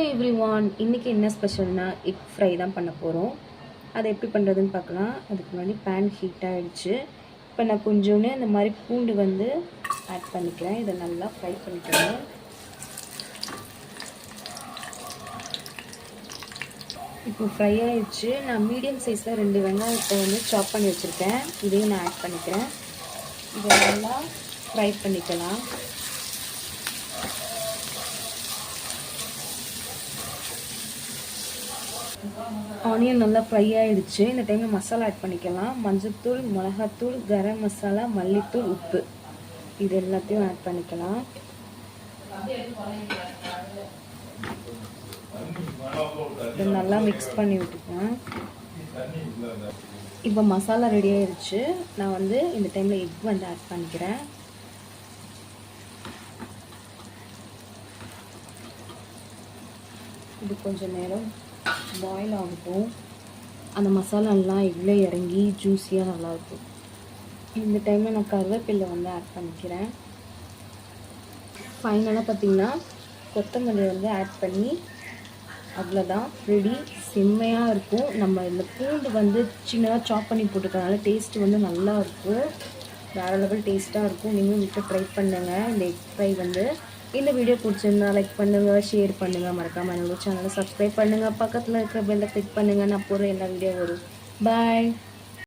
Everyone, இன்றைக்கி என்ன ஸ்பெஷல்னா egg fry தான் பண்ண போகிறோம். அதை எப்படி பண்ணுறதுன்னு பார்க்கலாம். அதுக்கு முன்னாடி பேன் ஹீட் ஆகிடுச்சு. இப்போ நான் கொஞ்சோன்னு இந்த மாதிரி பூண்டு வந்து ஆட் பண்ணிக்கிறேன். இதை நல்லா ஃப்ரை பண்ணிக்கிறேன். இப்போ ஃப்ரை ஆகிடுச்சு. நான் மீடியம் சைஸில் 2 வெங்காயத்தை வந்து சாப் பண்ணி வச்சுருக்கேன். இதையும் நான் ஆட் பண்ணிக்கிறேன். இதை நல்லா ஃப்ரை பண்ணிக்கலாம். ஆனியன் நல்லா ஃப்ரை ஆகிடுச்சு. இந்த டைமில் மசாலா ஆட் பண்ணிக்கலாம். மஞ்சள்தூள், மிளகாத்தூள், கரம் மசாலா, மல்லித்தூள், உப்பு இது எல்லாத்தையும் ஆட் பண்ணிக்கலாம். இதை நல்லா மிக்ஸ் பண்ணி விட்டுக்கலாம். இப்போ மசாலா ரெடி ஆகிடுச்சு. நான் வந்து இந்த டைமில் எக் வந்து ஆட் பண்ணிக்கிறேன். இது கொஞ்சம் நேரம் பாயில் ஆகட்டும். அந்த மசாலாலாம் எவ்வளோ இறங்கி ஜூஸியாக நல்லாயிருக்கும். இந்த டைமில் நான் கருவேப்பிலை வந்து ஆட் பண்ணிக்கிறேன். ஃபைனலாக பார்த்திங்கன்னா கொத்தமல்லி வந்து ஆட் பண்ணி அவ்வளோதான், ரெடி. செம்மையாக இருக்கும். நம்ம இந்த பூண்டு வந்து சின்னதாக சாப் பண்ணி போட்டுக்கிறதுனால டேஸ்ட்டு வந்து நல்லாயிருக்கும். வேறு லெவல் டேஸ்ட்டாக இருக்கும். நீங்களும் வீட்டில் ட்ரை பண்ணுங்கள். இந்த எக் ஃப்ரை வந்து இந்த வீடியோ பிடிச்சிருந்தா லைக் பண்ணுங்கள், ஷேர் பண்ணுங்கள். மறக்காமல் என்னோட சேனலை சப்ஸ்கிரைப் பண்ணுங்கள். பக்கத்தில் இருக்கிற பெல்லை கிளிக் பண்ணுங்கள். நான் போகிற எல்லா வீடியோ வரும். பாய்.